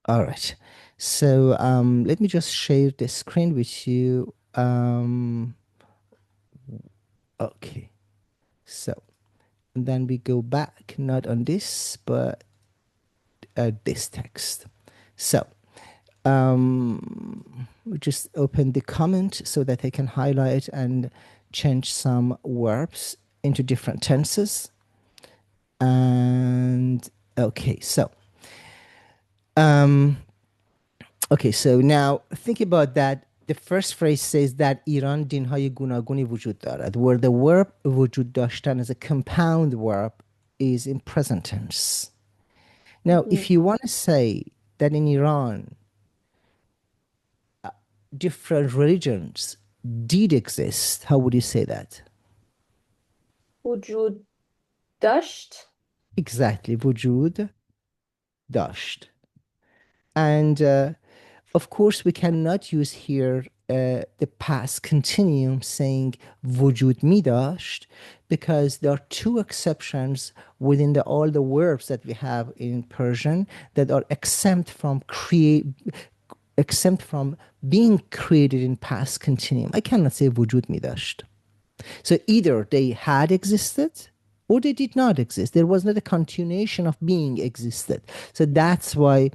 All right. So let me just share the screen with you. Okay. So then we go back, not on this, but this text. So we just open the comment so that I can highlight and change some verbs into different tenses. And okay, so um, okay, so now think about that. The first phrase says that ایران دینهای گوناگونی وجود دارد, where the verb وجود داشتن as a compound verb is in present tense. Now, Mhm. if you want to say that in Iran, different religions did exist, how would you say that? وجود داشت. Exactly, وجود داشت. And of course, we cannot use here the past continuum saying وجود می داشت, because there are two exceptions within all the verbs that we have in Persian that are exempt from being created in past continuum. I cannot say وجود می داشت. So either they had existed or they did not exist. There was not a continuation of being existed. So that's why,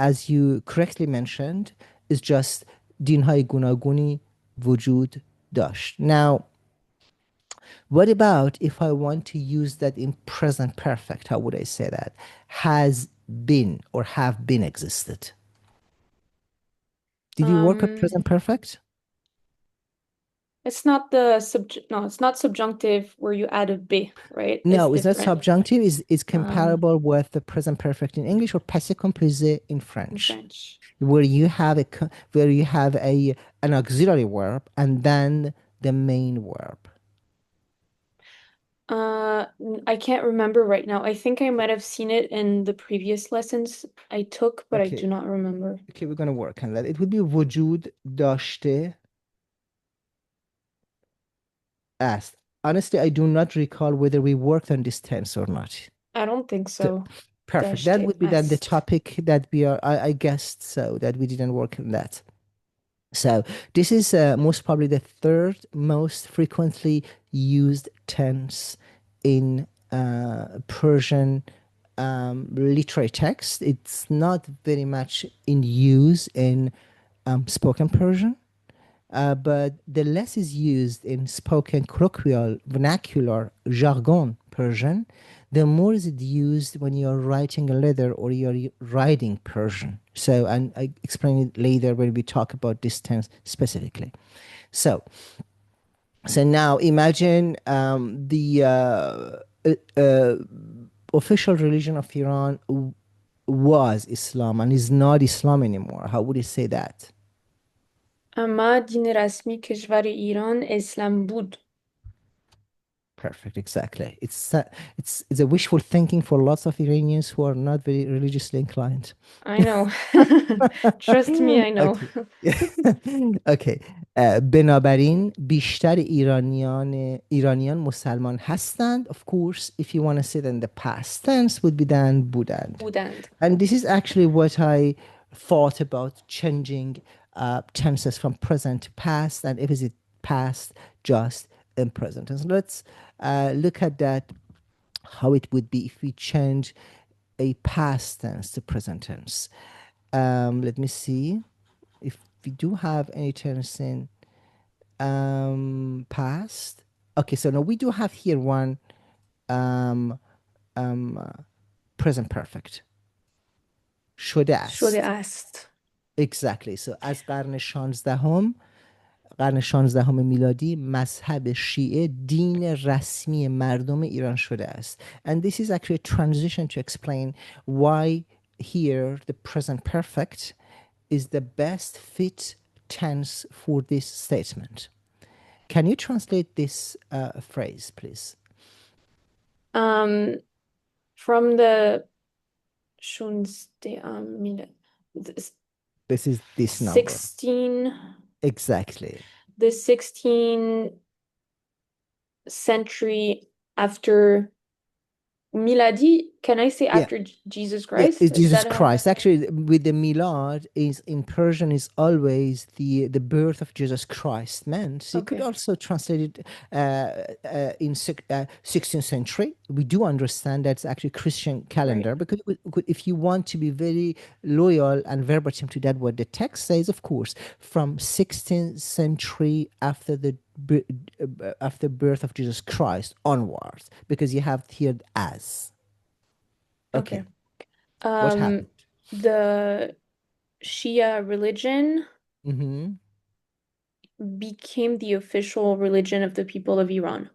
as you correctly mentioned, it's just dinhay gunaguni wujud dash. Now, what about if I want to use that in present perfect? How would I say that? Has been or have been existed. Did you work with Um, present perfect? it's not the no, it's not subjunctive where you add a b, right? It's No, it's not different. subjunctive. It's Um, comparable with the present perfect in English or passé composé in in French, French. where you have a an auxiliary verb and then the main verb. I can't remember right now. I think I might have seen it in the previous lessons I took, but I Okay, do not remember. okay, we're gonna work on that. It would be وجود داشته است. Honestly, I do not recall whether we worked on this tense or not. I don't think So, so. perfect. That Dashte would be then the est. topic that I guessed so that we didn't work on that. So this is most probably the third most frequently used tense in Persian literary text. It's not very much in use in spoken Persian, but the less is used in spoken colloquial vernacular jargon Persian, the more is it used when you're writing a letter or you're writing Persian. So, and I explain it later when we talk about this tense specifically. So, so now imagine the official religion of Iran was Islam and is not Islam anymore. How would you say that? اما دین رسمی کشور ایران اسلام بود. Perfect, exactly. It's a wishful thinking for lots of Iranians who are not very religiously inclined. I know. Trust me, I know. Okay. Okay. بنابراین بیشتر ایرانیان مسلمان هستند. Of course, if you want to say it in the past tense would be then بودند. بودند. And this is actually what I thought about changing tenses from present to past, and if it's past, just in present. And so let's look at that, how it would be if we change a past tense to present tense. Let me see if we do have any tense in past. Okay, so now we do have here one um, present perfect. شده شده است. است. Exactly. So از قرن 16 میلادی مذهب شیعه دین رسمی مردم ایران شده است. And this is actually a transition to explain why here the present perfect is the best fit tense for this statement. Can you translate this phrase, please? Um, from the 16 This is this number. 16 Exactly. the 16th century after Miladi, can I say Yeah. after Jesus Yeah, Christ? it's Is Jesus that how? Christ. Actually, with the Milad is in Persian is always the birth of Jesus Christ meant. So you could Okay, also translate it in 16th century. We do understand that's actually Christian right. calendar because if you want to be very loyal and verbatim to that, what the text says, of course, from 16th century after birth of Jesus Christ onwards, because you have here as. Okay. Okay, what Um, happened? the Shia religion Mm-hmm. became the official religion of the people of Iran.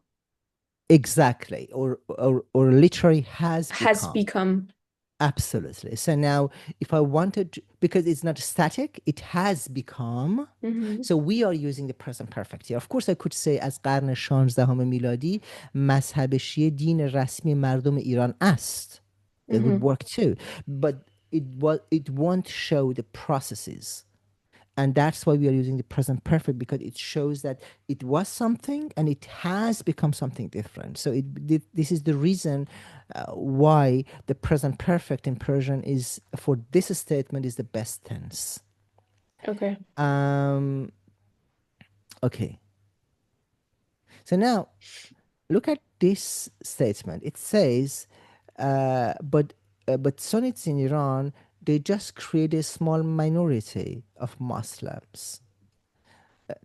Exactly, or literally has Has become. become. Absolutely. So now, if I wanted to, because it's not static, it has become. Hmm. So we are using the present perfect here. Of course, I could say از قرن 16 میلادی مذهب شیعه دین رسمی مردم ایران است. That would Hmm. work too. But it won't show the processes. And that's why we are using the present perfect, because it shows that it was something and it has become something different. So this is the reason why the present perfect in Persian is, for this statement, is the best tense. Okay. um okay, so now look at this statement. It says but Sunnis in Iran, they just create a small minority of Muslims.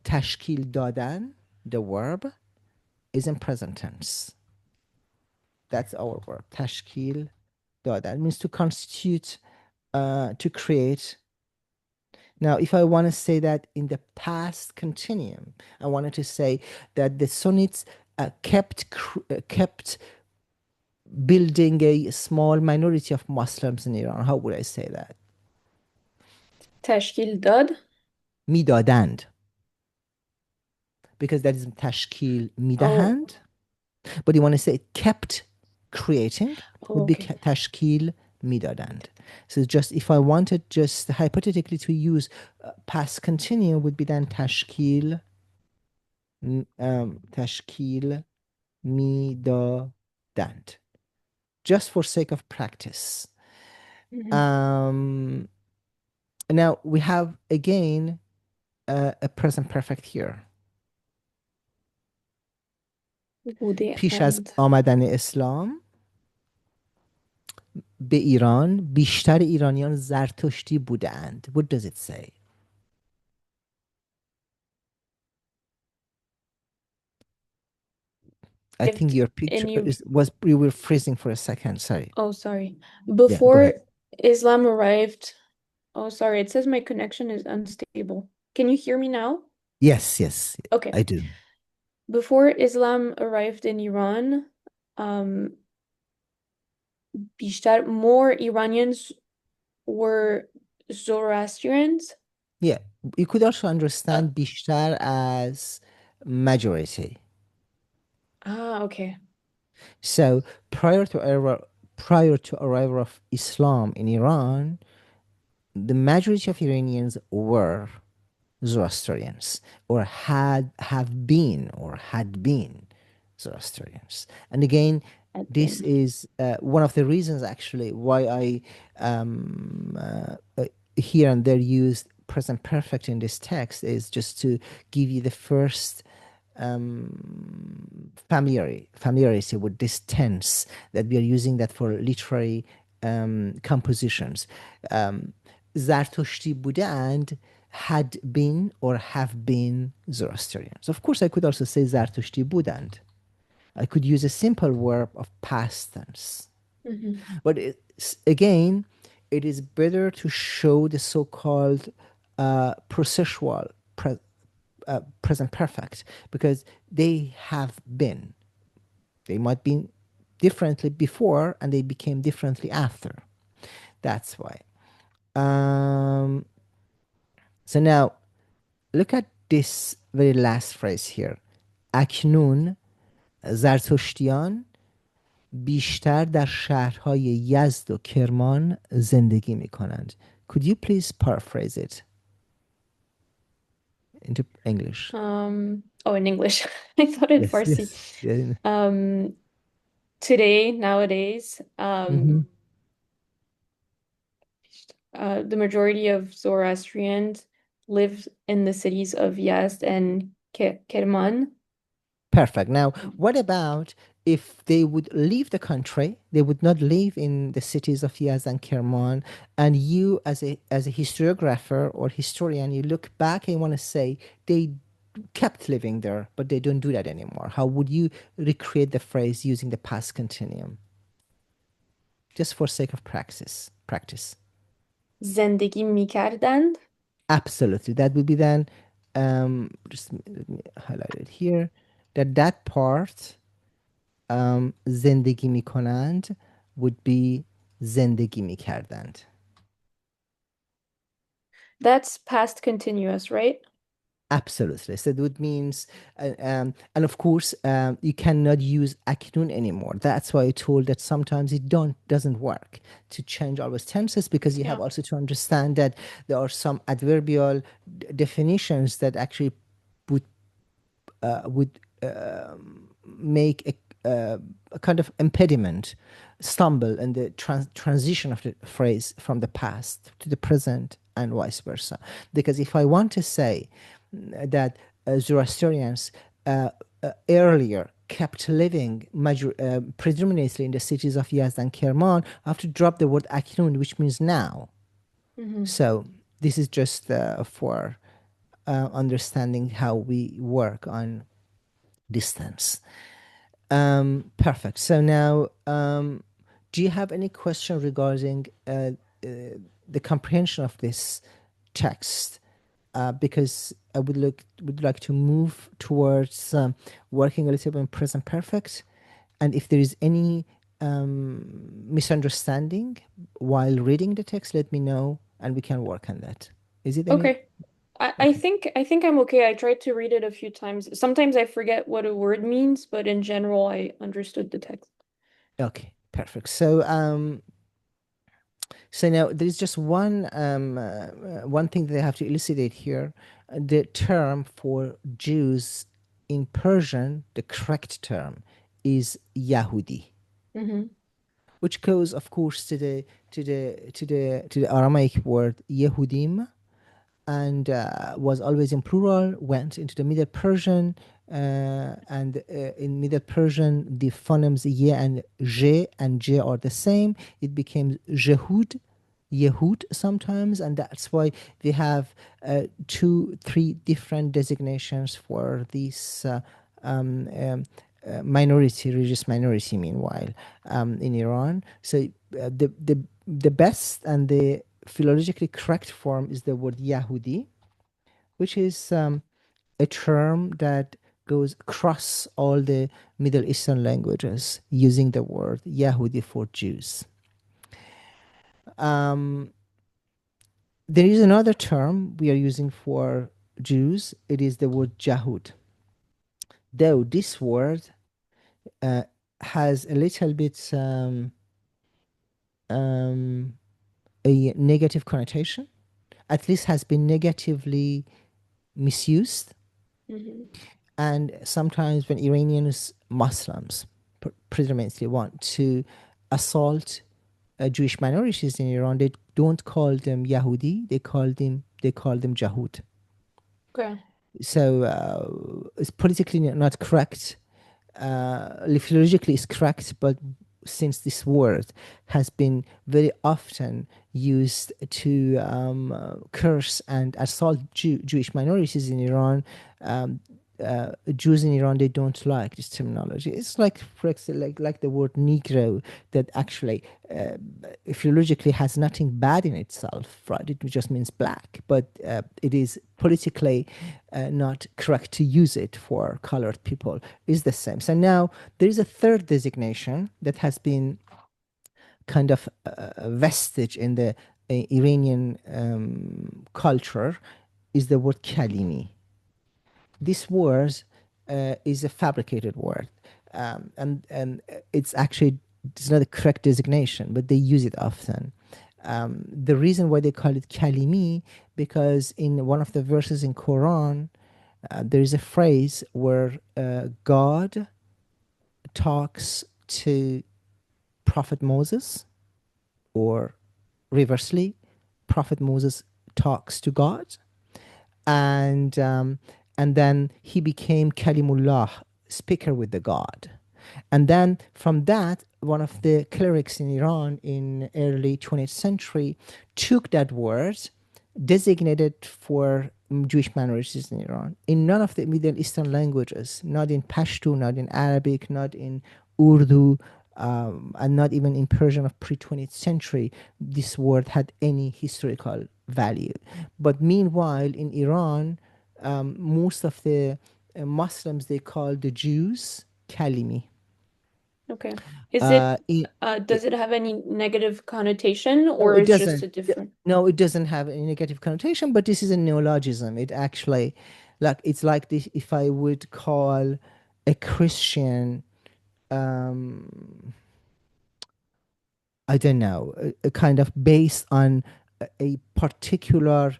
تشکیل دادن, the verb, is in present tense. That's our verb. تشکیل دادن means to constitute, to create. Now, if I want to say that in the past continuum, I wanted to say that the Sunnis kept building a small minority of Muslims in Iran. How would I say that? تشکیل داد. میدادند, because that is تشکیل Oh, میدهند. But you want to say kept creating, oh, would be okay. تشکیل میدادند. So just if I wanted just hypothetically to use past continuum, would be then تشکیل میدادند, just for sake of practice. Hmm. Um, Now we have again a present perfect here. بوده پیش از اند. آمدن اسلام به ایران بیشتر ایرانیان زرتشتی بودند. What does it say? I think Lived your in picture you. was, you were freezing for a second. Sorry. Oh, sorry. Yeah, go ahead. Before Islam arrived. Oh, sorry. It says my connection is unstable. Can you hear me now? Yes, yes, Okay. I do. Before Islam arrived in Iran, um, more Iranians were Zoroastrians. Yeah, you could also Uh, understand بیشتر as majority. okay. So prior to arrival of Islam in Iran, the majority of Iranians were Zoroastrians, or had been Zoroastrians. And again, Had this been. is one of the reasons actually why I um, uh, uh, here and there used present perfect in this text, is just to give you the first familiarity with this tense, that we are using that for literary compositions. زرتشتی بودند, had been or have been Zoroastrians. Of course, I could also say زرتشتی بودند. I could use a simple verb of past tense. Hmm. But again, it is better to show the so-called processual present perfect, because they have been. They might be differently before and they became differently after. That's why. Um, so now look at this very last phrase here. اکنون زرتشتیان بیشتر در شهرهای یزد و کرمان زندگی می کنند. Could you please paraphrase it into English? Oh, in English. I thought in Yes, Farsi. yes. Yeah. Um, today, nowadays, Mm-hmm. the majority of Zoroastrians live in the cities of Yazd and Kerman. Perfect. Now, what about if they would leave the country? They would not live in the cities of Yazd and Kerman, and you, as a historiographer or historian, you look back and want to say they kept living there, but they don't do that anymore. How would you recreate the phrase using the past continuum, just for sake of practice? Practice. زندگی می‌کردند. Absolutely. That would be then. Just let me highlight it here. That part زندگی میکنند would be زندگی میکردند. That's past continuous, right? Absolutely. So that means, and of course, you cannot use أکنون anymore. That's why I told that sometimes it doesn't work to change always tenses, because you have Yeah. also to understand that there are some adverbial definitions that actually would make a kind of impediment, stumble in the transition of the phrase from the past to the present and vice versa. Because if I want to say that Zoroastrians earlier kept living predominantly in the cities of Yazd and Kerman, I have to drop the word aknun, which means now. Hmm. So this is just for understanding how we work on distance. Perfect. So now, do you have any question regarding the comprehension of this text? Because I would like to move towards working a little bit in present perfect, and if there is any misunderstanding while reading the text, let me know, and we can work on that. Is it any? Okay. I Okay. think I'm okay. I tried to read it a few times. Sometimes I forget what a word means, but in general, I understood the text. Okay. Perfect. So now there is just one thing that I have to elucidate here. The term for Jews in Persian, the correct term, is Yahudi, Hmm. which goes, of course, to the Aramaic word Yehudim, and was always in plural, went into the Middle Persian, and in Middle Persian, the phonemes ye and j are the same. It became Jehud, Yehud sometimes, and that's why we have two, three different designations for these minority, religious minority. Meanwhile, in Iran, so the best and the philologically correct form is the word Yahudi, which is a term that goes across all the Middle Eastern languages, using the word Yahudi for Jews. Um, there is another term we are using for Jews. It is the word Jahud. Though this word uh, has a little bit um, a negative connotation, at least has been negatively misused. Hmm. And sometimes when Iranians, Muslims, predominantly want to assault Jewish minorities in Iran, they don't call them Yahudi. They call them Jahud. Okay. So it's politically not correct. Philologically it's correct, but since this word has been very often used to curse and assault Jewish minorities in Iran, Jews in Iran, they don't like this terminology. It's like, for example, like the word Negro, that actually philologically has nothing bad in itself, right? It just means black, but it is politically not correct to use it for colored people. Is the same. So now there is a third designation that has been kind of a vestige in the Iranian culture, is the word Kalimi. This word is a fabricated word, and it's not a correct designation, but they use it often. The reason why they call it Kalimi, because in one of the verses in Quran, there is a phrase where God talks to Prophet Moses, or reversely, Prophet Moses talks to God, and and then he became Kalimullah, speaker with the God. And then from that, one of the clerics in Iran in early 20th century took that word, designated for Jewish minorities in Iran. In none of the Middle Eastern languages, not in Pashto, not in Arabic, not in Urdu, and not even in Persian of pre-20th century, this word had any historical value. But meanwhile, in Iran, most of the Muslims, they call the Jews Kalimi. Okay. Is Uh, it in, does it have any negative connotation no, or it is just doesn't. a different? No, it doesn't have any negative connotation, but this is a neologism. It actually, like, it's like this, if I would call a Christian, um, I don't know, a kind of based on a particular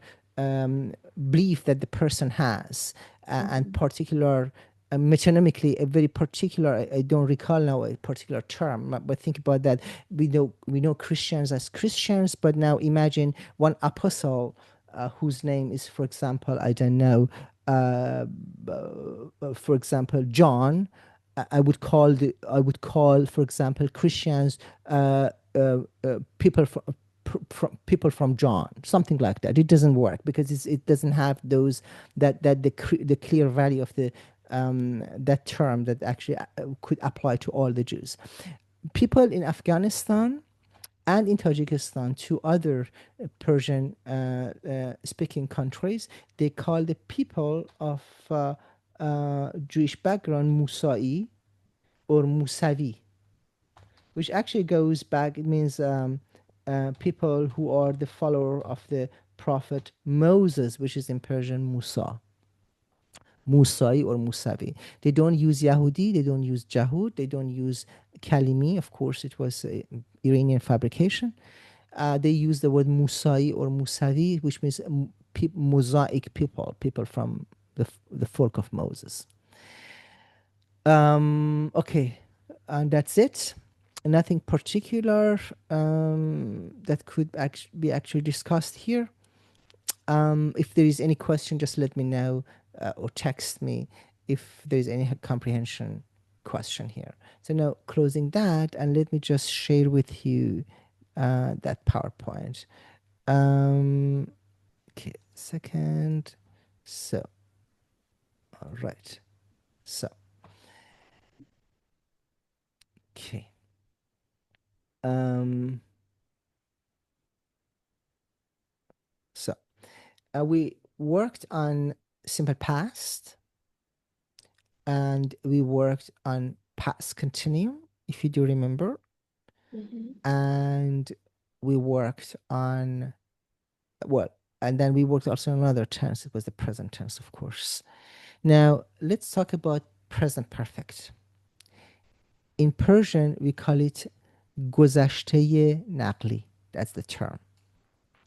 belief that the person has, and Mhm. particular, metonymically, a very particular. I don't recall now a particular term, but think about that. We know Christians as Christians, but now imagine one apostle whose name is, for example, I don't know, for example, John. I would call, for example, Christians people people from John, something like that. It doesn't work because it doesn't have those that the clear value of the that term that actually could apply to all the Jews. People in Afghanistan and in Tajikistan, two other Persian speaking countries, they call the people of Jewish background Musai or Musavi, which actually goes back. It means people who are the follower of the prophet Moses, which is in Persian Musa, Musai or Musavi. They don't use Yahudi, they don't use Jahud, they don't use Kalimi. Of course, it was Iranian fabrication. They use the word Musai or Musavi, which means mosaic people, people from the folk of Moses. Okay, and that's it. Nothing particular that could be actually discussed here. If there is any question, just let me know or text me if there is any comprehension question here. So now closing that, and let me just share with you that PowerPoint. Okay, second. So, all right. So, okay. Um, so we worked on simple past, and we worked on past continuum, if you do remember, Mhm. and we worked on, well, and then we worked also on another tense. It was the present tense, of course. Now let's talk about present perfect. In Persian, we call it گذشته نقلی. That's the term.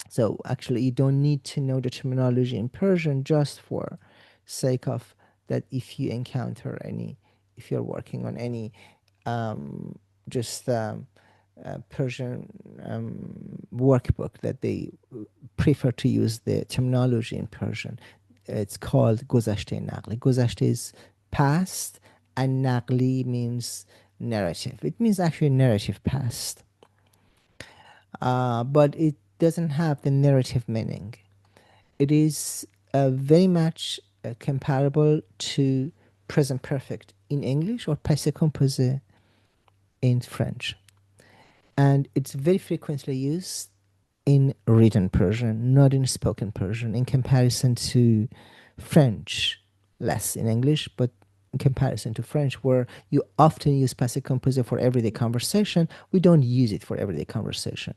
So actually, you don't need to know the terminology in Persian, just for sake of that. If you encounter any, if you're working on any just Persian workbook that they prefer to use the terminology in Persian, it's called گذشته نقلی. گذشته is past, and نقلی means narrative. It means actually narrative past, but it doesn't have the narrative meaning. It is very much comparable to present perfect in English or passé composé in French. And it's very frequently used in written Persian, not in spoken Persian, in comparison to French, less in English, but in comparison to French, where you often use passé composé for everyday conversation, we don't use it for everyday conversation.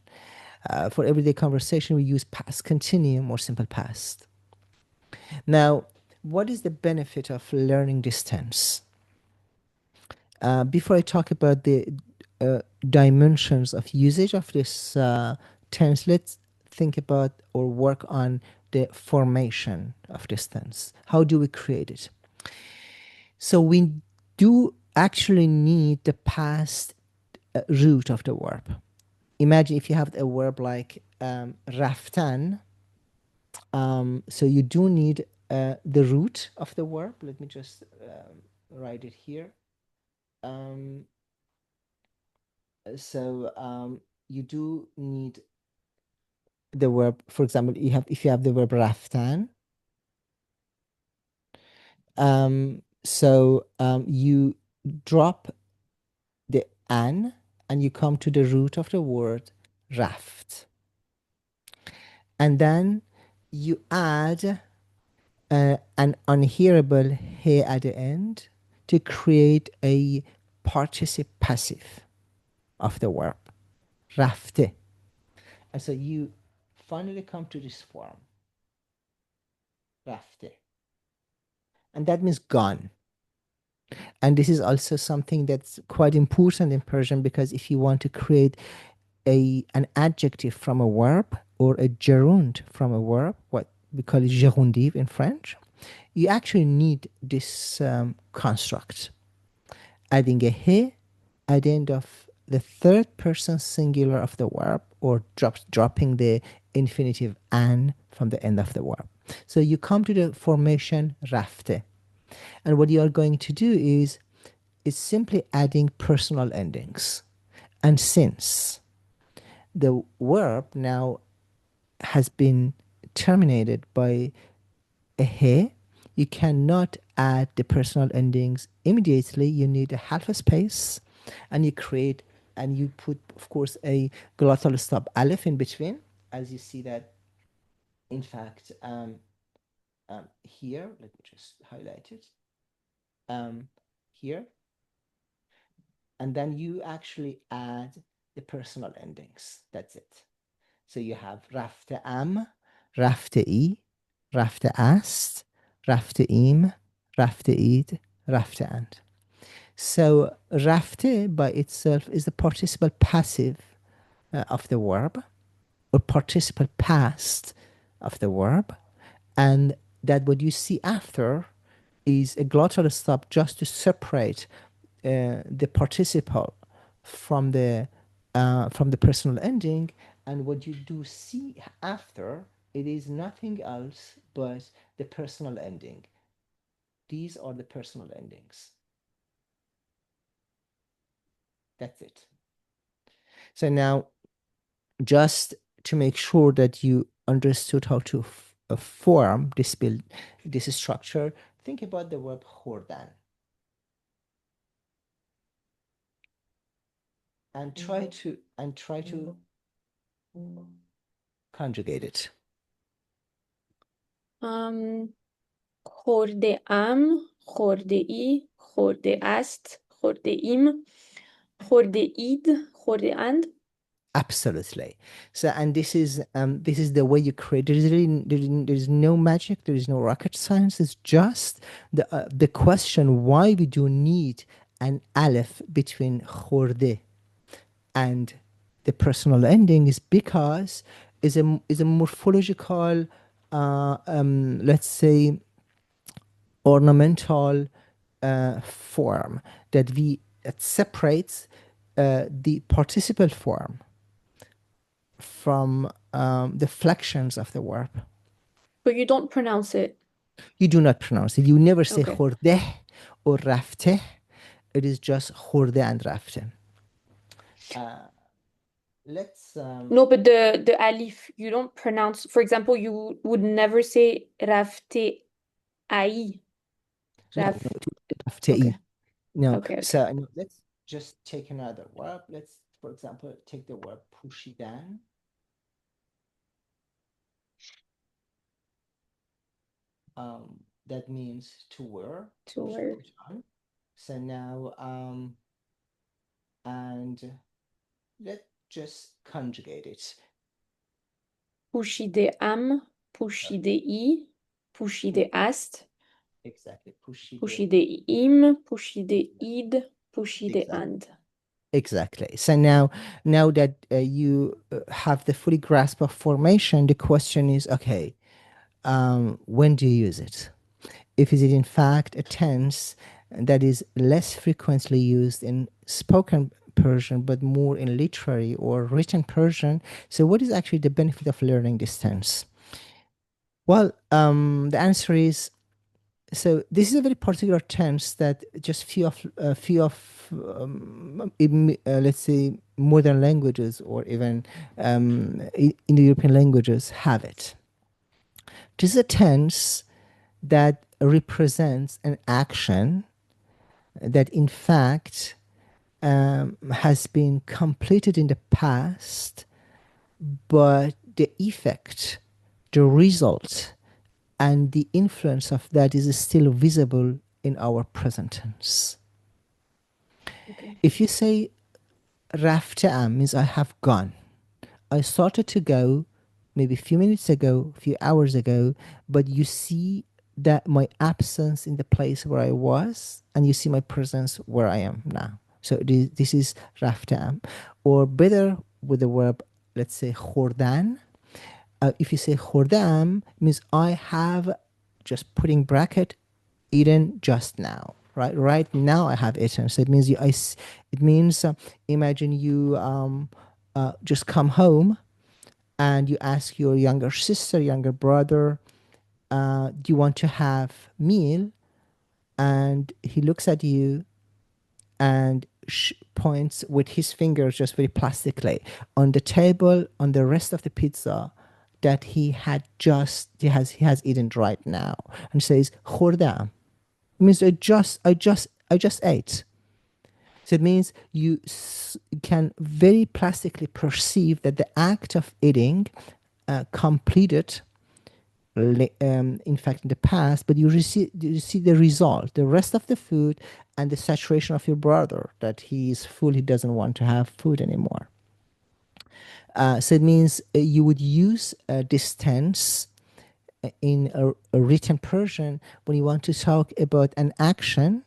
For everyday conversation, we use past continuum or simple past. Now, what is the benefit of learning this tense? Before I talk about the dimensions of usage of this tense, let's think about or work on the formation of this tense. How do we create it? So we do actually need the past root of the verb. Imagine if you have a verb like raftan, so you do need the root of the verb. Let me just write it here. Um, so you do need the verb. For example, if you have the verb raftan, you drop the an and you come to the root of the word raft, and then you add an unhearable he at the end to create a participle passive of the verb rafte. And so you finally come to this form rafte, and that means gone. And this is also something that's quite important in Persian, because if you want to create an adjective from a verb or a gerund from a verb, what we call it gerundive in French, you actually need this construct, adding a he at the end of the third person singular of the verb, or dropping the infinitive an from the end of the verb. So you come to the formation rafte. And what you are going to do is simply adding personal endings. And since the verb now has been terminated by a he, you cannot add the personal endings immediately. You need a half a space, and you put, of course, a glottal stop aleph in between, as you see that, in fact, here. Let me just highlight it. Here, and then you actually add the personal endings. That's it. So you have rafte am, rafte I, rafte ast, rafte im, rafte id, rafte and. So rafte by itself is the participle passive of the verb, or participle past of the verb, and that what you see after is a glottal stop just to separate the participle from the personal ending. And what you do see after, it is nothing else but the personal ending. These are the personal endings. That's it. So now, just to make sure that you understood how to form this structure, think about the verb khordan and try to conjugate it. خورده ام، خورده ای، خورده است، خورده ایم، خورده اید، خورده اند. Absolutely. So, and this is the way you create. There is no magic. There is no rocket science. It's just the question why we do need an aleph between khorde and the personal ending is because is a morphological, let's say, ornamental form that separates the participle form from the flexions of the verb. But you don't pronounce it. You do not pronounce it. You never say Okay. khorde or rafte. It is just khorde and rafte. Let's. No, but the alif, you don't pronounce. For example, you would never say rafte ai. Raf. Rafte. Okay. No. Okay. So let's just take another verb. Let's, for example, take the verb pushidan. That means to wear. To wear. Put on. So now, and let's just conjugate it. پوشیده ام، پوشیده ای، پوشیده است، Exactly. پوشیده ایم، پوشیده اید، پوشیده اند. Exactly. So now that you have the fully grasp of formation, the question is, okay, when do you use it? If is it in fact a tense that is less frequently used in spoken Persian, but more in literary or written Persian. So what is actually the benefit of learning this tense? Well, the answer is, so this is a very particular tense that just let's say modern languages or even in the European languages have it. This is a tense that represents an action that in fact has been completed in the past, but the effect, the result, and the influence of that is still visible in our present tense. Okay. If you say رفتم means I have gone. I started to go maybe a few minutes ago, a few hours ago, but you see that my absence in the place where I was, and you see my presence where I am now. So this is رفتم. Or better with the verb, let's say خوردن. If you say خوردم, means I have, just putting bracket, eaten just now. Right now I have eaten. So it means it means imagine you just come home and you ask your younger sister, younger brother, do you want to have meal? And he looks at you and points with his fingers just very plastically on the table on the rest of the pizza that he has eaten right now, and says خوردم. It means I just ate. So it means you can very plastically perceive that the act of eating completed, in fact, in the past, but you see the result, the rest of the food, and the saturation of your brother, that he is full, he doesn't want to have food anymore. So it means you would use this tense in a written Persian when you want to talk about an action,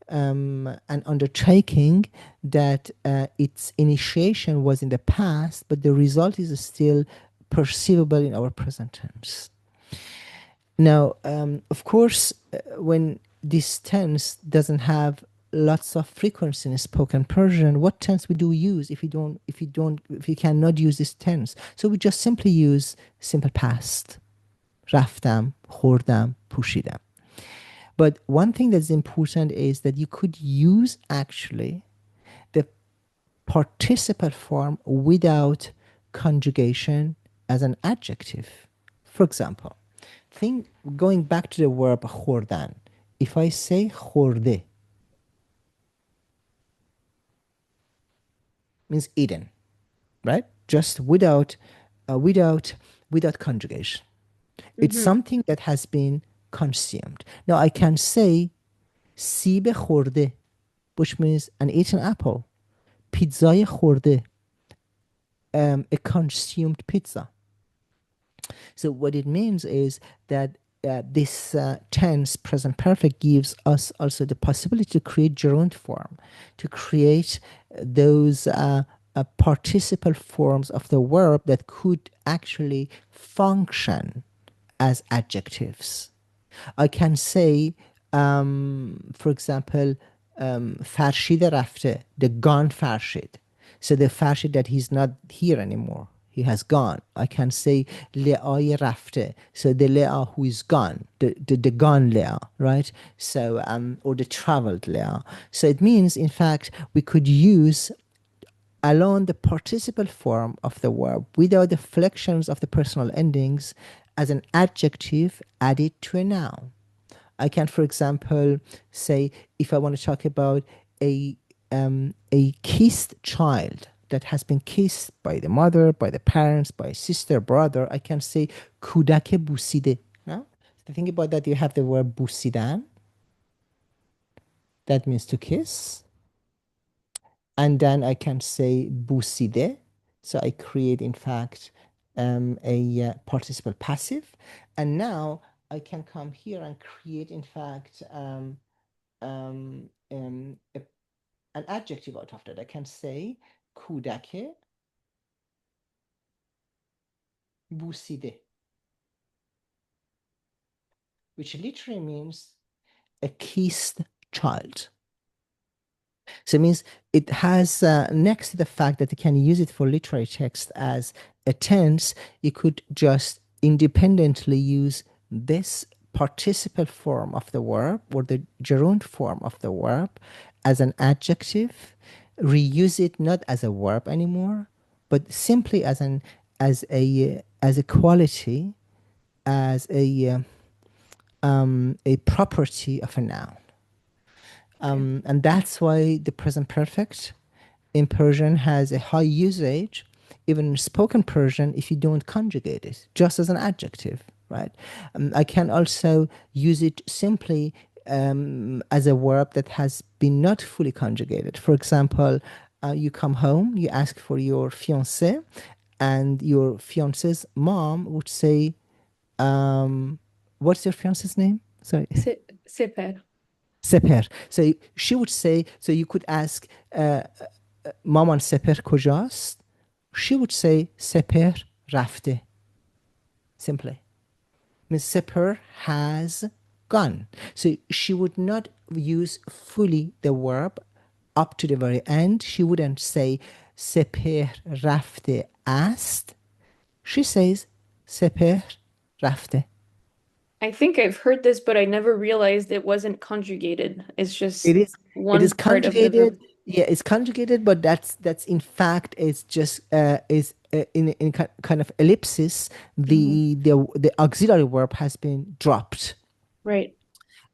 an undertaking that its initiation was in the past, but the result is still perceivable in our present tense. Now, of course, when this tense doesn't have lots of frequency in spoken Persian, what tense we do use if we cannot use this tense? So we just simply use simple past. رفتم، خوردم، پوشیدم. But one thing that's important is that you could use actually the participle form without conjugation as an adjective. For example, going back to the verb خوردن. If I say خورده, means eaten, right? Just without conjugation. It's something that has been consumed. Now I can say سیب خورده, which means an eaten apple. پیتزای خورده, a consumed pizza. So what it means is that this tense present perfect gives us also the possibility to create gerund form, to create those participle forms of the verb that could actually function as adjectives. I can say, for example, فرشید رفته, the gone فرشید. So the فرشید that he's not here anymore, he has gone. I can say لعای رفته, so the لعا who is gone, the gone لعا, right? So or the traveled لعا. So it means, in fact, we could use alone the participle form of the verb without the flexions of the personal endings as an adjective added to a noun. I can, for example, say, if I want to talk about a kissed child that has been kissed by the mother, by the parents, by sister, brother, I can say کودک بوسیده. No? So think about that. You have the word بوسیدن. That means to kiss. And then I can say بوسیده. So I create, in fact, a participle passive. And now I can come here and create, in fact, an adjective out of that. I can say کودک بوسیده, which literally means a kissed child. So it means it has, next to the fact that you can use it for literary text as a tense, you could just independently use this participle form of the verb or the gerund form of the verb as an adjective, reuse it not as a verb anymore, but simply as a quality, as a property of a noun. Okay. And that's why the present perfect in Persian has a high usage, even in spoken Persian, if you don't conjugate it, just as an adjective, right? I can also use it simply as a verb that has been not fully conjugated. For example, you come home, you ask for your fiancé, and your fiance's mom would say, what's your fiance's name? Sorry. Seper. Seper. So she would say, so you could ask, مامان سپر کجاست? She would say سپر رفته. Simply. Miss Seper has gone. So she would not use fully the verb up to the very end. She wouldn't say سپر رفته است. She says سپر رفته. I think I've heard this, but I never realized it wasn't conjugated. It's It just is it one is part of the conjugated. verb. Yeah, it's conjugated, but that's in fact it's just is in kind of ellipsis. Hmm. The auxiliary verb has been dropped. Right.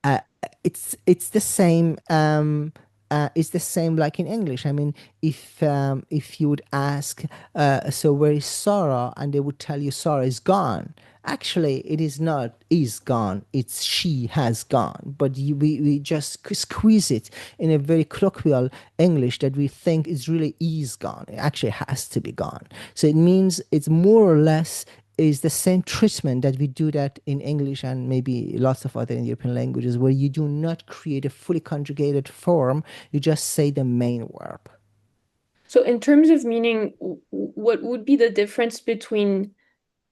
uh, it's the same, it's the same like in English. I mean, if you would ask, so where is Sarah, and they would tell you Sarah is gone. Actually, it is not is gone, it's she has gone, but we just squeeze it in a very colloquial English that we think is really is gone. It actually has to be gone. So it means it's more or less is the same treatment that we do that in English and maybe lots of other European languages, where you do not create a fully conjugated form, you just say the main verb. So in terms of meaning, what would be the difference between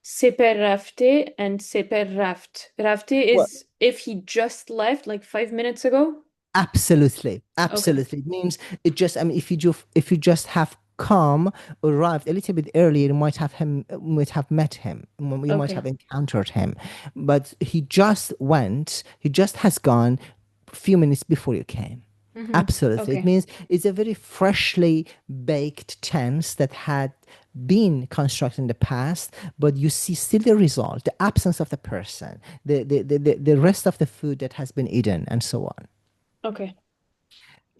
seper rafte and seper raft? Rafte Well, is if he just left like 5 minutes ago. absolutely, Okay. absolutely. It means it just. I mean, if you just have come, arrived a little bit earlier, you might have met him, you might Okay. have encountered him, but he just went. He just has gone a few minutes before you came. Absolutely. It Okay. means it's a very freshly baked tense that had been constructed in the past, but you see still the result, the absence of the person, the rest of the food that has been eaten, and so on. Okay.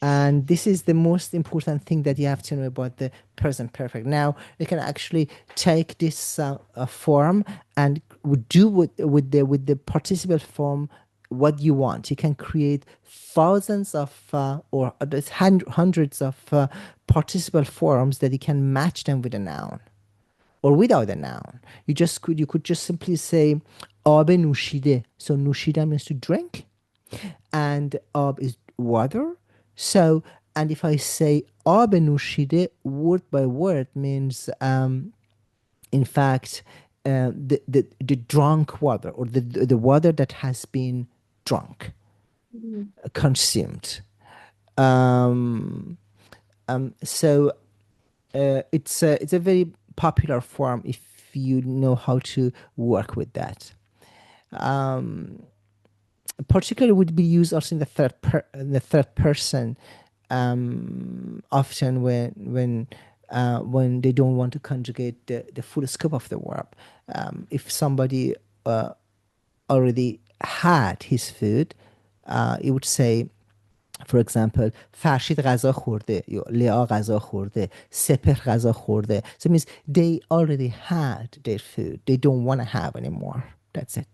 And this is the most important thing that you have to know about the present perfect. Now, you can actually take this form and do with the participle form what you want. You can create thousands of or there's hundreds of participle forms that you can match them with a noun or without a noun. You could just simply say آب نوشیده. So نوشیده means to drink, and ab is water. So, and if I say ab nushide word by word means, in fact, the drunk water, or the water that has been drunk, Mhm. consumed. Um, so it's a very popular form if you know how to work with that. Particularly would be used also in the third person, often when they don't want to conjugate the full scope of the verb. If somebody already had his food, it would say, for example, فرشید غذا خورده یا لئا غذا خورده سپر غذا خورده. So it means they already had their food, they don't want to have anymore. That's it.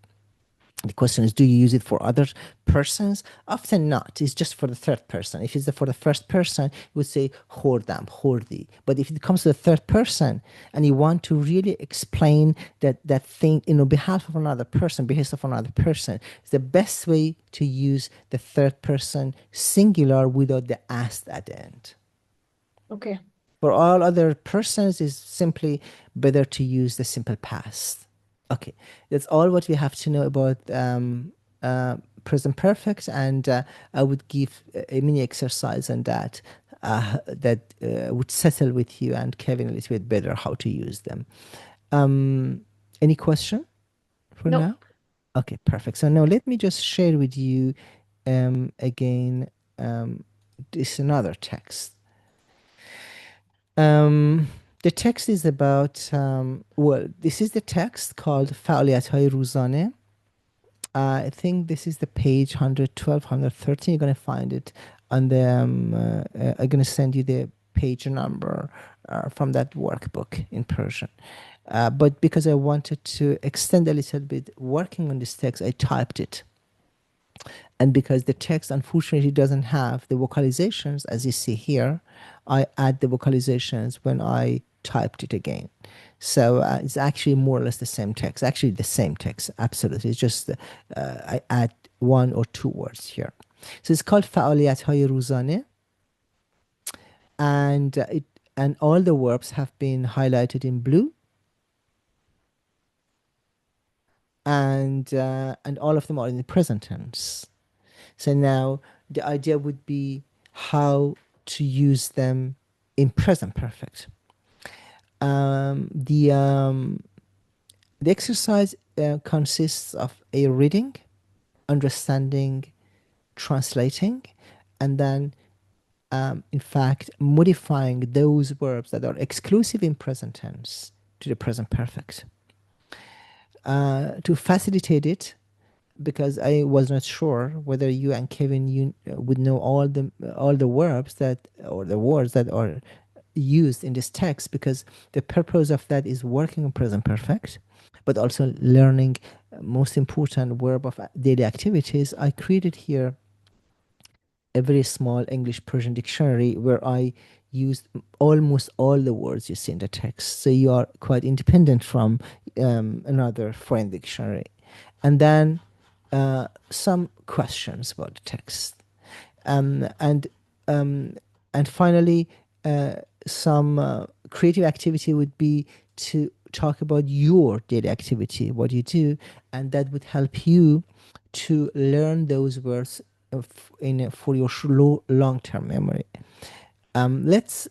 The question is, do you use it for other persons? Often not. It's just for the third person. If it's for the first person, you would say خوردم, خوردی. But if it comes to the third person and you want to really explain that thing in behalf of another person, behest of another person, it's the best way to use the third person singular without the ast at the end. Okay. For all other persons, it's simply better to use the simple past. Okay, that's all what we have to know about present perfect, and I would give a mini exercise on that. that would settle with you and Kevin a little bit better how to use them. Um, any question for Nope. now? Okay, perfect. So now let me just share with you again this another text. Um, the text is about well, this is the text called فعالیت‌های روزانه. I think this is the page 112, 113. You're going to find it on the, I'm going to send you the page number from that workbook in Persian. But because I wanted to extend a little bit working on this text, I typed it. And because the text unfortunately doesn't have the vocalizations, as you see here, I add the vocalizations when I typed it again. So it's actually more or less the same text. Actually, the same text, absolutely. It's just I add one or two words here. So it's called فعالیت‌های روزانه, and and all the verbs have been highlighted in blue, and all of them are in the present tense. So now the idea would be how to use them in present perfect. The exercise consists of a reading, understanding, translating, and then, in fact, modifying those verbs that are exclusive in present tense to the present perfect. To facilitate it, because I was not sure whether you and Kevin you would know all the verbs that or the words that are used in this text, because the purpose of that is working on present perfect, but also learning most important verb of daily activities. I created here a very small English Persian dictionary where I used almost all the words you see in the text. So you are quite independent from another foreign dictionary. And then some questions about the text. Um, and um, and finally, some creative activity would be to talk about your daily activity, what you do, and that would help you to learn those words for your long-term memory. Let's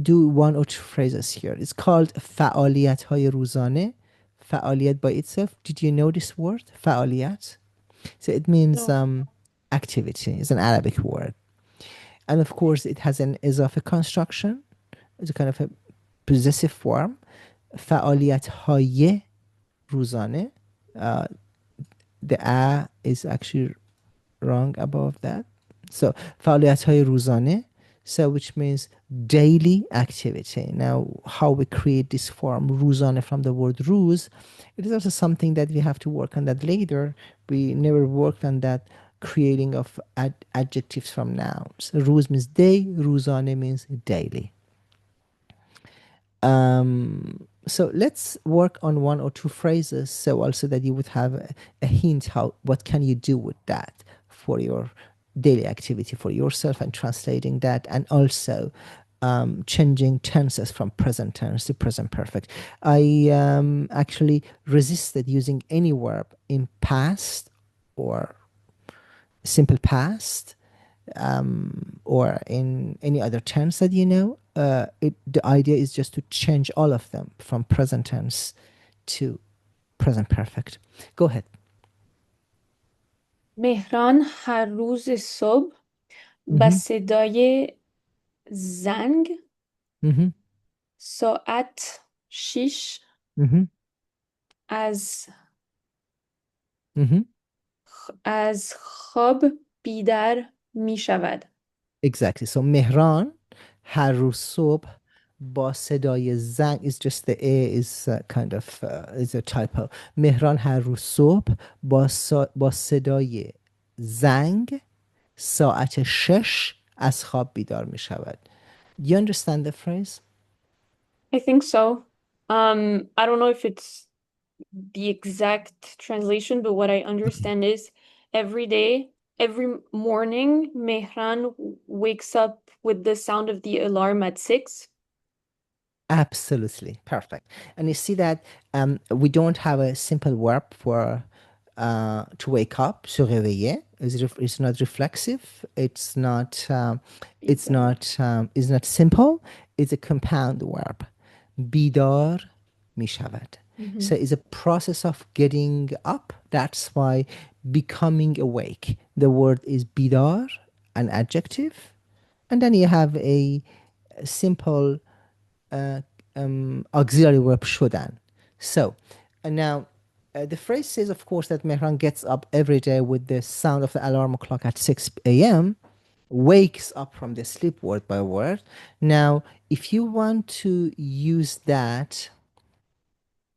do one or two phrases here. It's called فعالیت‌های روزانه. فعالیت by itself. Did you know this word? فعالیت. So it means No. activity. It's an Arabic word. And of course, it has an إضافه construction. It's a kind of a possessive form. فعالیت‌های روزانه. Uh, the a is actually wrong above that. So فعالیت‌های روزانه. So which means daily activity. Now, how we create this form روزانه from the word روز, it is also something that we have to work on that later. We never worked on that creating of adjectives from nouns. روز means day, روزانه means daily. So let's work on one or two phrases, so also that you would have a hint how what can you do with that for your daily activity for yourself, and translating that, and also changing tenses from present tense to present perfect. I actually resisted using any verb in past or simple past, or in any other tense that you know. The idea is just to change all of them from present tense to present perfect. Go ahead. مهران هر روز صبح با Mm-hmm. صدای زنگ Mm-hmm. ساعت 6 Mm-hmm. از Mm-hmm. از خواب بیدار می شود. Exactly. So مهران هر روز صبح با صدای زنگ is just the A is kind of is a typo. مهران هر روز صبح با صدای زنگ ساعت 6 از خواب بیدار می شود. Do you understand the phrase? I think so. I don't know if it's the exact translation, but what I understand is every day, every morning, Mehran wakes up with the sound of the alarm at 6. Absolutely. Perfect. And you see that we don't have a simple verb for to wake up, se réveiller. It's not reflexive. بیدار. It's not simple. It's a compound verb. بیدار می شود. So it's a process of getting up. That's why becoming awake. The word is بیدار, an adjective. And then you have a simple auxiliary verb شدن. So, and now the phrase says, of course, that Mehran gets up every day with the sound of the alarm clock at 6 a.m., wakes up from the sleep word by word. Now, if you want to use that,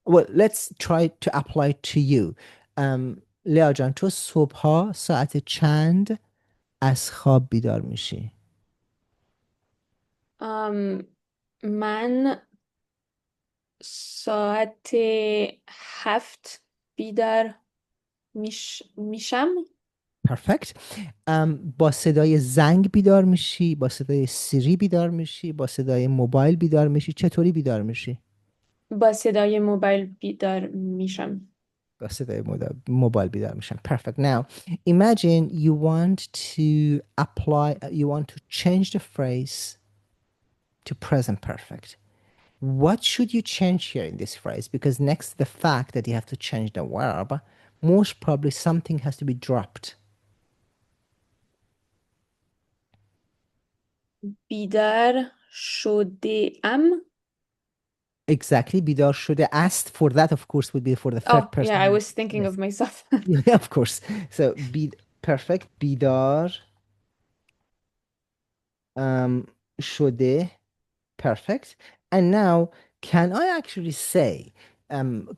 well, let's try to apply to you. لیا جان تو صبحها ساعت چند از خواب بیدار میشی؟ من ساعت 7 بیدار میشم. پرفکت. با صدای زنگ بیدار میشی، با صدای سیری بیدار میشی، با صدای موبایل بیدار میشی، چطوری بیدار میشی؟ با صدای موبایل بیدار میشم. با صدای موبایل بیدار میشم. Perfect. Now, imagine you want to change the phrase to present perfect. What should you change here in this phrase? Because next to the fact that you have to change the verb, most probably something has to be dropped. بیدار شده ام. Exactly. بیدار شده است. For that, of course, would be for the third Oh, yeah, I person. was thinking Yes. of myself. Yeah, of course. So, perfect. بیدار شده. Perfect. And now, can I actually say,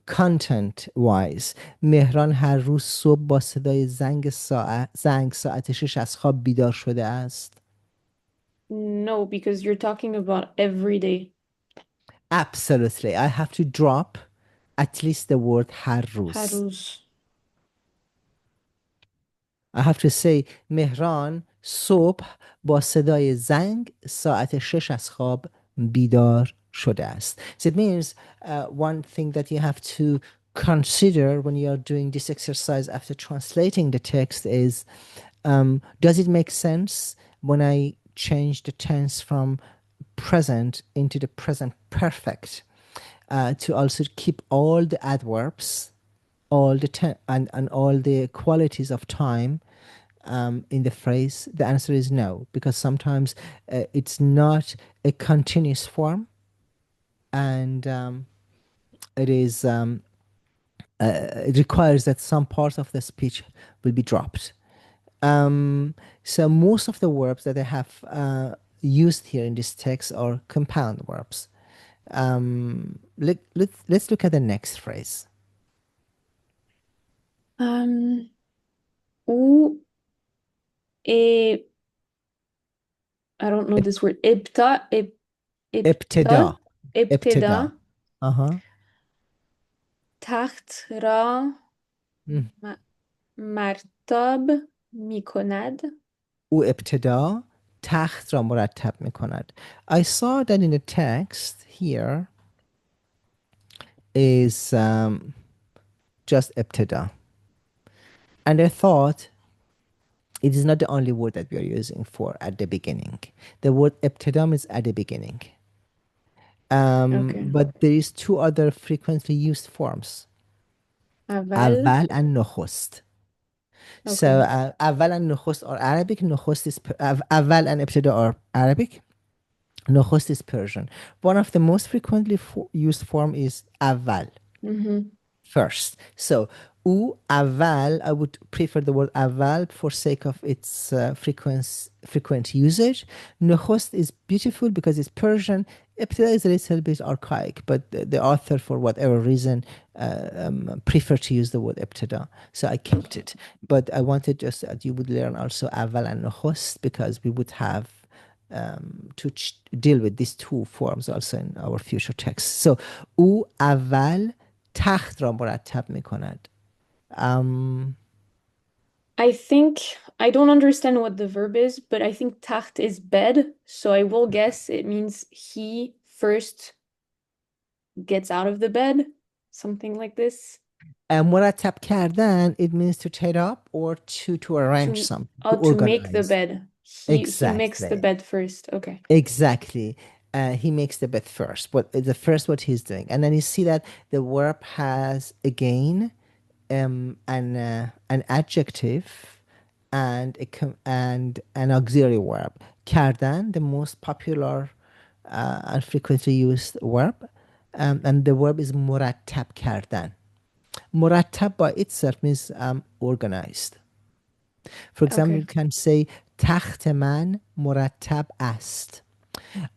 content-wise, مهران هر روز صبح با صدای زنگ ساعت 6 از خواب بیدار شده است؟ No, because you're talking about every day. Absolutely. I have to drop at least the word هر هر روز. روز. I have to say مهران صبح با صدای زنگ ساعت 6 از خواب بیدار شده است. So it means one thing that you have to consider when you are doing this exercise after translating the text is, does it make sense when I change the tense from present into the present perfect, to also keep all the adverbs, all the and all the qualities of time in the phrase? The answer is no, because sometimes it's not a continuous form, and it requires that some parts of the speech will be dropped. So most of the verbs that I have used here in this text are compound verbs. Let's look at the next phrase. او ای I don't know this word. ابتدا. ابتدا ابتدا. Uh-huh. تخت را Mm. مرتب می کند. او ابتدا تخت را مرتب می کند. I saw that in the text here is just ابتدا. And I thought it is not the only word that we are using for at the beginning. The word ابتدا is at the beginning. Okay. But there is two other frequently used forms. اول. اول and نخست. So Okay. اول and نخست are Arabic. نخست is اول and ابتدا are Arabic. نخست is Persian. One of the most frequently used form is اول. First. So او اول, I would prefer the word اول for sake of its frequent usage. نخست is beautiful because it's Persian. ابتدا is a little bit archaic, but the author, for whatever reason, preferred to use the word ابتدا. So I kept it. But I wanted just that you would learn also اول and نخست, because we would have to deal with these two forms also in our future texts. So او اول تخت را مرتب می کند. I think I don't understand what the verb is, but I think tacht is bed, so I will guess it means he first gets out of the bed, something like this. مرتب کردن, it means to set up or to arrange To something, to oh, to make the organize. bed. He makes the Exactly. bed first. Okay. Exactly. He makes the bed first. What the first what he's doing, and then you see that the verb has again an adjective and and an auxiliary verb. کردن, the most popular and frequently used verb, and the verb is مرتب کردن. مرتب by itself means organized. For example, Okay. you can say تخت من مرتب است.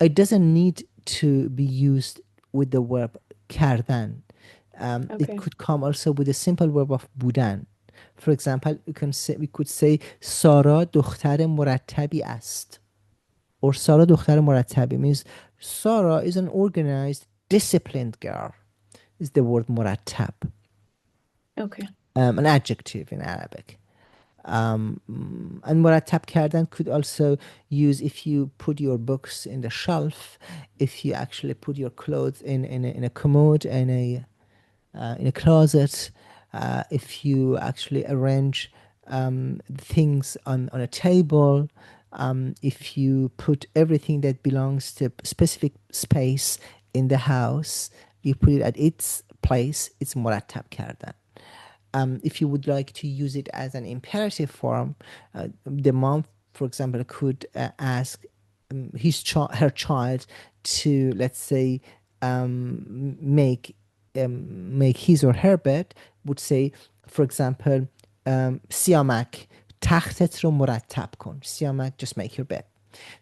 It doesn't need to be used with the verb کردن. It Okay. could come also with a simple verb of بودن. For example, we could say سارا دختر مرتبی است. Or سارا دختر مرتبی means Sarah is an organized, disciplined girl. Is the word مرتب, Okay. an adjective in Arabic. And مرتب کردن could also use if you put your books in the shelf, if you actually put your clothes in a commode, in a closet, if you actually arrange things on a table, if you put everything that belongs to a specific space in the house, you put it at its place, it's مرتب کردن. If you would like to use it as an imperative form, the mom, for example, could ask her child to, let's say, make his or her bed. Would say, for example, سیامک تختت رو مرتب کن. سیامک, just make your bed.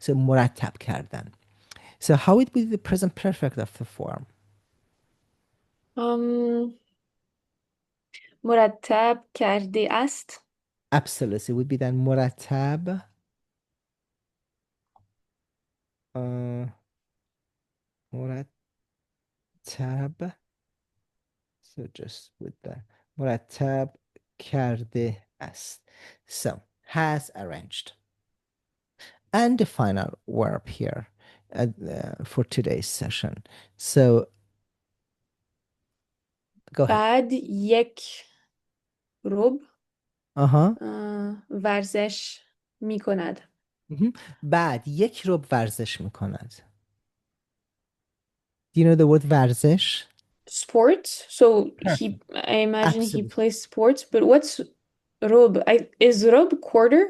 So مرتب کردن. So how it would be the present perfect of the form? Um, مرتب کرده است. Absolutely, it would be then مرتب مرتب. So just with the مرتب کرده است. So has arranged. And the final verb here for today's session. So go ahead. بعد یک ربع Uh-huh. ورزش می کند. Mhm. بعد یک رب ورزش میکند. Do you know the word ورزش? Sports. So Perfect. I imagine he Absolutely. plays sports, but what's rob? Is rob quarter?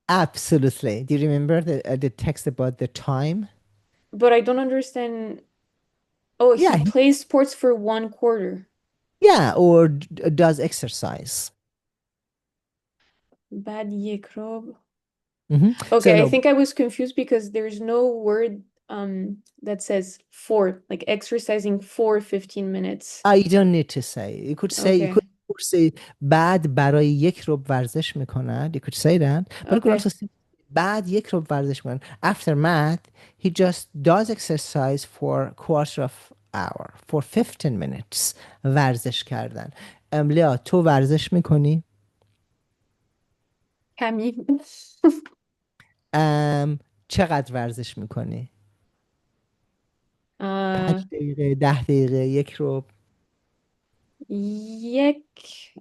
Absolutely. Do you remember the text about the time? But I don't understand. Oh, he Yeah, plays sports for 1/4. yeah, or does exercise. بعد یک ربع. So Okay, I no, think I was confused because there's no word that says for, like exercising for 15 minutes. you don't need to say. You Okay. could say بعد برای یک رب ورزش میکند. You could say that. But you could Okay. also say بعد یک رب ورزش میکند. After math, he just does exercise for quarter of hour, for 15 minutes. ورزش کردن. لیا, تو ورزش میکنی؟ کمی. چقدر ورزش میکنی؟ uh 5 دقیقه، 10 دقیقه، یک رب. یک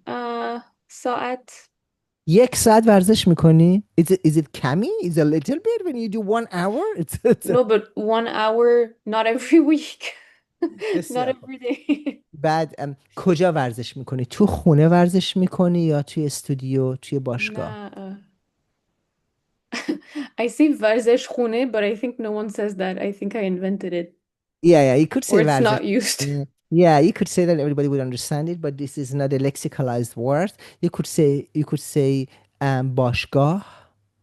ساعت. 1 ساعت ورزش میکنی؟ Is it کمی? Is it a little bit when you do 1 hour? No, but 1 hour, not every week. Not بسیار خوب. every day. بعد کجا ورزش میکنی؟ تو خونه ورزش میکنی یا توی استودیو، توی باشگاه؟ نه. I say ورزش خونه, but I think no one says that. I think I invented it. Yeah, you could Or say it's ورزش. not used. Yeah, you could say that everybody would understand it, but this is not a lexicalized word. You could say باشگاه.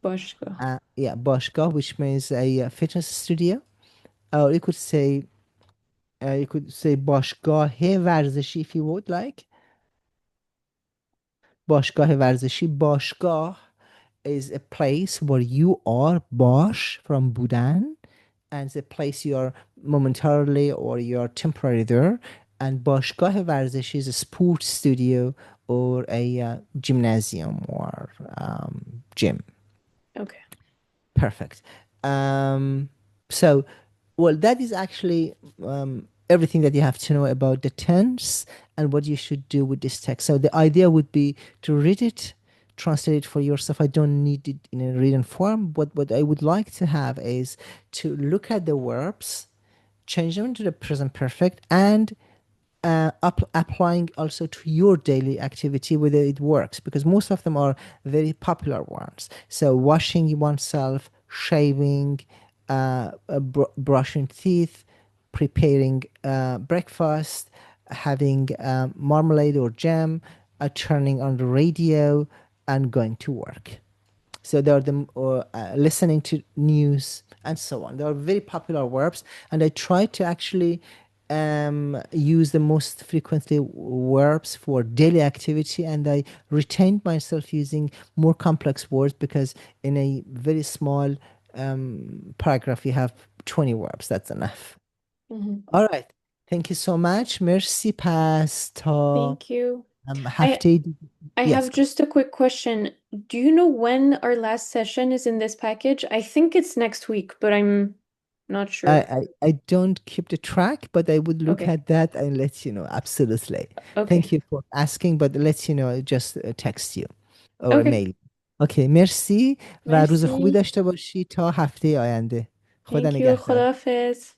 باشگاه. Yeah, باشگاه, which means a fitness studio. Or you could say باشگاه ورزشی if you would like. باشگاه ورزشی. باشگاه is a place where you are. باش from بودن, and it's a place you are momentarily or you are temporarily there. And باشگاه ورزشی is a sports studio or a gymnasium or gym. Okay. Perfect. So, well, that is actually everything that you have to know about the tense and what you should do with this text. So the idea would be to read it, translate it for yourself. I don't need it in a written form. What I would like to have is to look at the verbs, change them into the present perfect, and applying also to your daily activity whether it works, because most of them are very popular ones. So washing oneself, shaving, brushing teeth, preparing breakfast, having marmalade or jam, turning on the radio, and going to work. So they are the listening to news and so on. They are very popular verbs, and I try to actually use the most frequently verbs for daily activity, and I retained myself using more complex words because in a very small paragraph you have 20 verbs. That's enough. Mhm. All right. Thank you so much. Merci پس تا Thank you. I هفته I Yes. have just a quick question. Do you know when our last session is in this package? I think it's next week, but I'm not sure. I don't keep the track, but I would look Okay. at that and let you know. Absolutely. Thank Okay. you for asking, but let you know, just text you or a Okay. mail. اوکی مرسی و روز خوبی Merci. داشته باشی تا هفته آینده. خدا Thank you. نگهدار. خداحافظ.